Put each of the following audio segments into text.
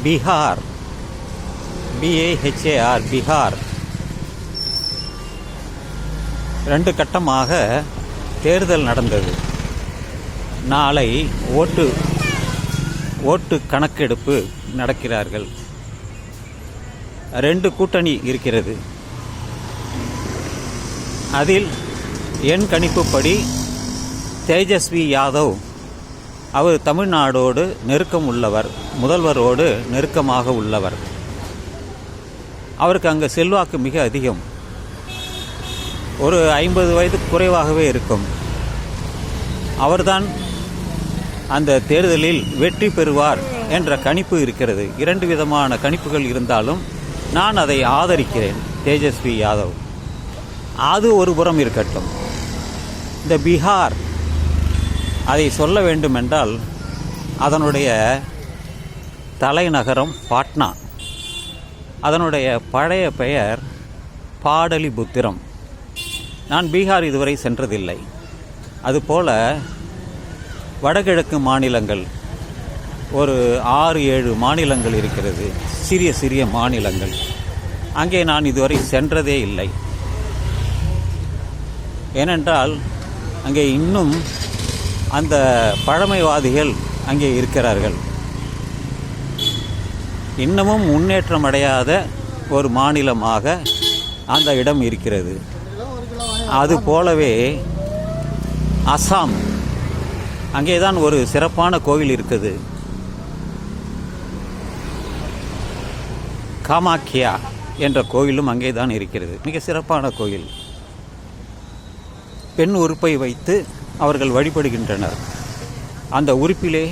Bihar, BIHAR, Bihar 2 கட்டமாக தேர்தல் நடந்தது. நாளை ஓட்டு கணக்கெடுப்பு நடக்கிறார்கள். 2 கூட்டணி இருக்கிறது. அதில் என் கணிப்புப்படி தேஜஸ்வி யாதவ், அவர் தமிழ்நாடோடு நெருக்கம் உள்ளவர், முதல்வரோடு நெருக்கமாக உள்ளவர். அவருக்கு அங்கே செல்வாக்கு மிக அதிகம். ஒரு 50 வயது குறைவாகவே இருக்கும். அவர்தான் அந்த தேர்தலில் வெற்றி பெறுவார் என்ற கணிப்பு இருக்கிறது. 2 விதமான கணிப்புகள் இருந்தாலும் நான் அதை ஆதரிக்கிறேன், தேஜஸ்வி யாதவ். அது ஒரு புறம் இருக்கட்டும். இந்த பீகார், அதை சொல்ல வேண்டுமென்றால் அதனுடைய தலைநகரம் பாட்னா. அதனுடைய பழைய பெயர் பாடலிபுத்திரம். நான் பீகார் இதுவரை சென்றதில்லை. அதுபோல வடகிழக்கு மாநிலங்கள் ஒரு 6-7 மாநிலங்கள் இருக்கிறது, சிறிய சிறிய மாநிலங்கள். அங்கே நான் இதுவரை சென்றதே இல்லை. ஏனென்றால் அங்கே இன்னும் அந்த பழமைவாதிகள் அங்கே இருக்கிறார்கள். இன்னமும் முன்னேற்றம் அடையாத ஒரு மாநிலமாக அந்த இடம் இருக்கிறது. அதுபோலவே அசாம், அங்கே தான் ஒரு சிறப்பான கோவில் இருக்குது. காமாக்கியா என்ற கோவிலும் அங்கே தான் இருக்கிறது. மிக சிறப்பான கோயில். பெண் உறுப்பை வைத்து அவர்கள் வழிபடுகின்றனர். அந்த உறுப்பிலே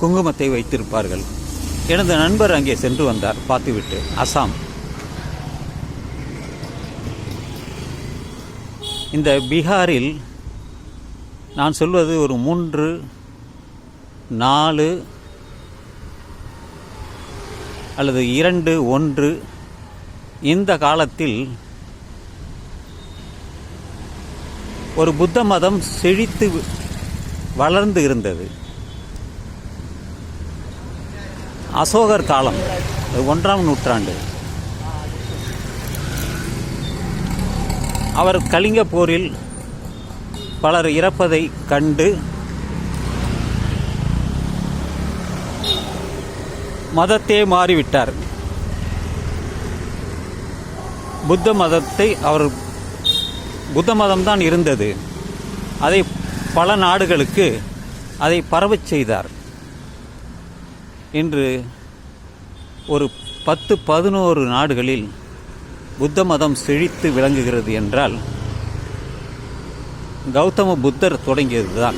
குங்குமத்தை வைத்திருப்பார்கள். எனது நண்பர் அங்கே சென்று வந்தார், பார்த்துவிட்டு. அசாம். இந்த பீகாரில் நான் சொல்வது ஒரு 3, 4 அல்லது 2, 1 இந்த காலத்தில் ஒரு புத்த மதம் செழித்து வளர்ந்து இருந்தது. அசோகர் காலம், 1ஆம் நூற்றாண்டு. அவர் கலிங்க போரில் பலர் இறப்பதை கண்டு மதத்தே மாறிவிட்டார். புத்த மதம்தான் இருந்தது. அதை பல நாடுகளுக்கு அதை பரவச் செய்தார். இன்று ஒரு 10-11 நாடுகளில் புத்த மதம் செழித்து விளங்குகிறது என்றால் கௌதம புத்தர் தொடங்கியதுதான்.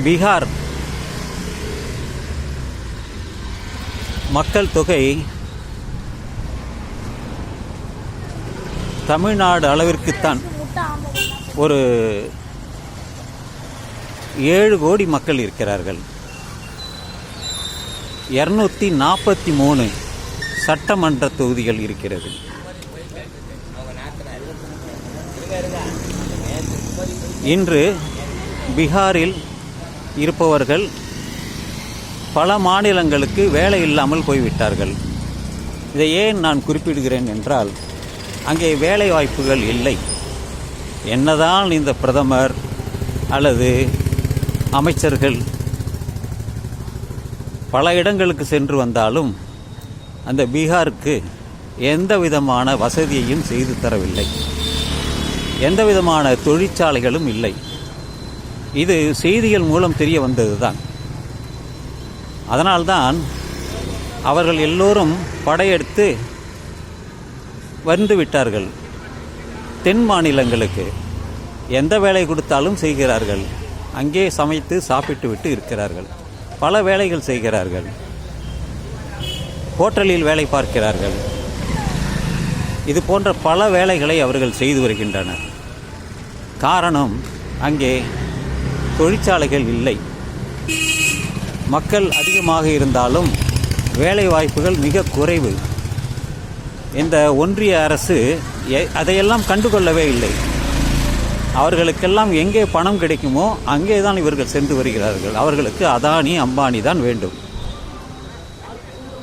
பீகார் மக்கள் தொகை தமிழ்நாடு அளவிற்குத்தான். ஒரு 7 கோடி மக்கள் இருக்கிறார்கள். 243 சட்டமன்ற தொகுதிகள் இருக்கிறது. இன்று பீகாரில் இருப்பவர்கள் பல மாநிலங்களுக்கு வேலை இல்லாமல் போய்விட்டார்கள். இதை ஏன் நான் குறிப்பிடுகிறேன் என்றால், அங்கே வேலை வாய்ப்புகள் இல்லை. என்னதான் இந்த பிரதமர் அல்லது அமைச்சர்கள் பல இடங்களுக்கு சென்று வந்தாலும் அந்த பீகாருக்கு எந்த விதமான வசதியையும் செய்து தரவில்லை. எந்த விதமான தொழிற்சாலைகளும் இல்லை. இது செய்திகள் மூலம் தெரிய வந்ததுதான். அதனால்தான் அவர்கள் எல்லோரும் படையெடுத்து வந்து விட்டார்கள். தென் மாநிலங்களுக்கு எந்த வேலை கொடுத்தாலும் செய்கிறார்கள். அங்கே சமைத்து சாப்பிட்டு விட்டு இருக்கிறார்கள். பல வேலைகள் செய்கிறார்கள். ஹோட்டலில் வேலை பார்க்கிறார்கள். இது போன்ற பல வேலைகளை அவர்கள் செய்து வருகின்றனர். காரணம், அங்கே தொழிற்சாலைகள் இல்லை. மக்கள் அதிகமாக இருந்தாலும் வேலை வாய்ப்புகள் மிக குறைவு. இந்த ஒன்றிய அரசு அதையெல்லாம் கண்டுகொள்ளவே இல்லை. அவர்களுக்கெல்லாம் எங்கே பணம் கிடைக்குமோ அங்கே தான் இவர்கள் சென்று வருகிறார்கள். அவர்களுக்கு அதானி அம்பானி தான் வேண்டும்.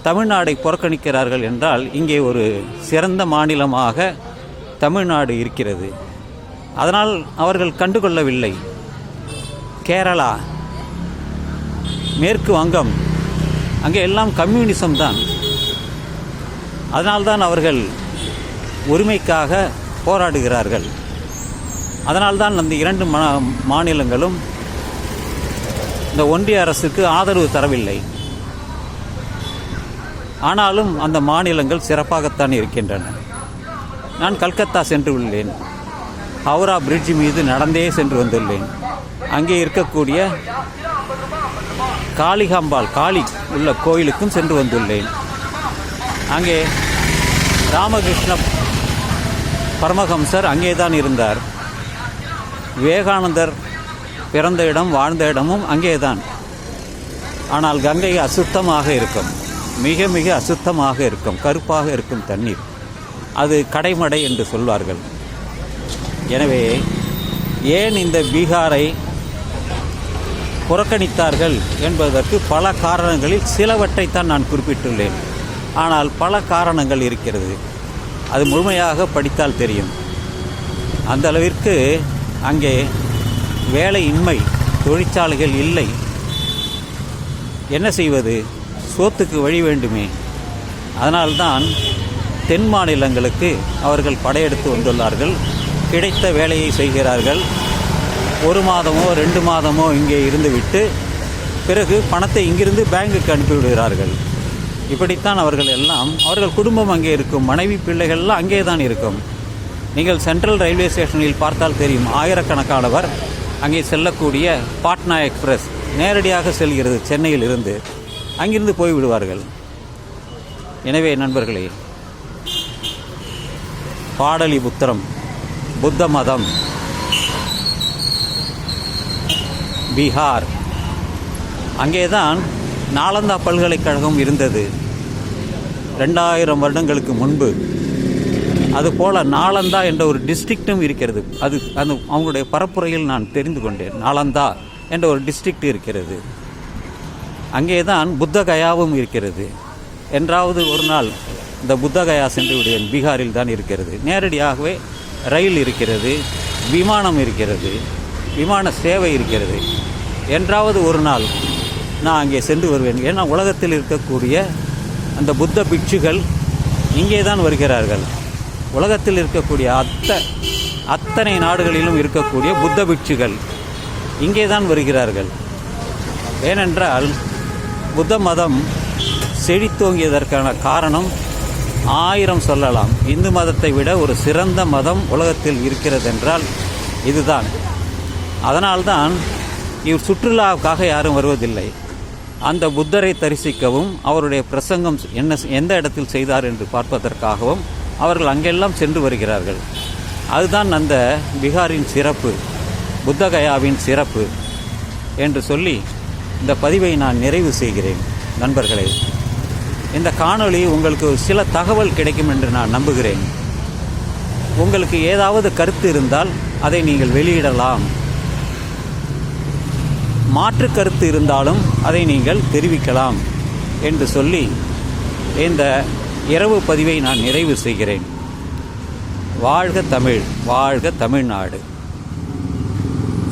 தமிழ்நாடை புறக்கணிக்கிறார்கள் என்றால் இங்கே ஒரு சிறந்த மாநிலமாக தமிழ்நாடு இருக்கிறது. அதனால் அவர்கள் கண்டுகொள்ளவில்லை. கேரளா, மேற்கு வங்கம், அங்கே எல்லாம் கம்யூனிசம் தான். அதனால்தான் அவர்கள் உரிமைக்காக போராடுகிறார்கள். அதனால்தான் அந்த இரண்டு மாநிலங்களும் இந்த ஒன்றிய அரசுக்கு ஆதரவு தரவில்லை. ஆனாலும் அந்த மாநிலங்கள் சிறப்பாகத்தான் இருக்கின்றன. நான் கல்கத்தா சென்று உள்ளேன். ஹவுரா பிரிட்ஜ் மீது நடந்தே சென்று வந்துள்ளேன். அங்கே இருக்கக்கூடிய காளிகாம்பாள் காளி உள்ள கோயிலுக்கும் சென்று வந்துள்ளேன். அங்கே ராமகிருஷ்ண பரமஹம்சர் அங்கே தான் இருந்தார். விவேகானந்தர் பிறந்த இடம் வாழ்ந்த இடமும் அங்கே தான். ஆனால் கங்கை அசுத்தமாக இருக்கும், மிக மிக அசுத்தமாக இருக்கும், கருப்பாக இருக்கும் தண்ணீர். அது கடைமடை என்று சொல்வார்கள். எனவே ஏன் இந்த பீகாரை புறக்கணித்தார்கள் என்பதற்கு பல காரணங்களில் சிலவற்றைத்தான் நான் குறிப்பிட்டுள்ளேன். ஆனால் பல காரணங்கள் இருக்கிறது. அது முழுமையாக படித்தால் தெரியும். அந்த அளவிற்கு அங்கே வேலையின்மை, தொழிற்சாலைகள் இல்லை. என்ன செய்வது? சோத்துக்கு வழி வேண்டுமே. அதனால்தான் தென் மாநிலங்களுக்கு அவர்கள் படையெடுத்து வந்துள்ளார்கள். கிடைத்த வேலையை செய்கிறார்கள். 1 மாதமோ 2 மாதமோ இங்கே இருந்துவிட்டு பிறகு பணத்தை இங்கிருந்து பேங்குக்கு அனுப்பிவிடுகிறார்கள். இப்படித்தான் அவர்கள் குடும்பம் அங்கே இருக்கும், மனைவி பிள்ளைகள்லாம் அங்கே தான் இருக்கும். நீங்கள் சென்ட்ரல் ரயில்வே ஸ்டேஷனில் பார்த்தால் தெரியும், ஆயிரக்கணக்கானவர் அங்கே செல்லக்கூடிய பாட்னா எக்ஸ்பிரஸ் நேரடியாக செல்கிறது சென்னையில் இருந்து. அங்கிருந்து போய்விடுவார்கள். எனவே நண்பர்களே, பாடலிபுத்திரம், புத்த மதம், பீகார், அங்கேதான் நாலந்தா பல்கலைக்கழகம் இருந்தது 2000 வருடங்களுக்கு முன்பு. அதுபோல் நாலந்தா என்ற ஒரு டிஸ்ட்ரிக்டும் இருக்கிறது. அந்த அவங்களுடைய பரப்புரையில் நான் தெரிந்து கொண்டேன். நாலந்தா என்ற ஒரு டிஸ்ட்ரிக்ட் இருக்கிறது. அங்கேதான் புத்தகயாவும் இருக்கிறது. என்றாவது ஒரு நாள் இந்த புத்தகயா சென்று விடுவேன். பீகாரில் தான் இருக்கிறது. நேரடியாகவே ரயில் இருக்கிறது, விமானம் இருக்கிறது, விமான சேவை இருக்கிறது. என்றாவது ஒரு நாள் நான் அங்கே சென்று வருவேன். ஏன்னா உலகத்தில் இருக்கக்கூடிய அந்த புத்த பிட்சுகள் இங்கே தான் வருகிறார்கள். உலகத்தில் இருக்கக்கூடிய அத்தனை நாடுகளிலும் இருக்கக்கூடிய புத்த பிட்சுகள் இங்கே தான் வருகிறார்கள். ஏனென்றால் புத்த மதம் செழித்தோங்கியதற்கான காரணம் 1000 சொல்லலாம். இந்து மதத்தை விட ஒரு சிறந்த மதம் உலகத்தில் இருக்கிறது என்றால் இதுதான். அதனால்தான் இவர் சுற்றுலாவுக்காக யாரும் வருவதில்லை. அந்த புத்தரை தரிசிக்கவும் அவருடைய பிரசங்கம் எந்த இடத்தில் செய்தார் என்று பார்ப்பதற்காகவும் அவர்கள் அங்கெல்லாம் சென்று வருகிறார்கள். அதுதான் அந்த பீகாரின் சிறப்பு, புத்தகயாவின் சிறப்பு என்று சொல்லி இந்த பதிவை நான் நிறைவு செய்கிறேன். நண்பர்களே, இந்த காணொளி உங்களுக்கு சில தகவல் கிடைக்கும் என்று நான் நம்புகிறேன். உங்களுக்கு ஏதாவது கருத்து இருந்தால் அதை நீங்கள் வெளியிடலாம். மாற்று கருத்து இருந்தாலும் அதை நீங்கள் தெரிவிக்கலாம் என்று சொல்லி இந்த இரவு பதிவை நான் நிறைவு செய்கிறேன். வாழ்க தமிழ், வாழ்க தமிழ்நாடு.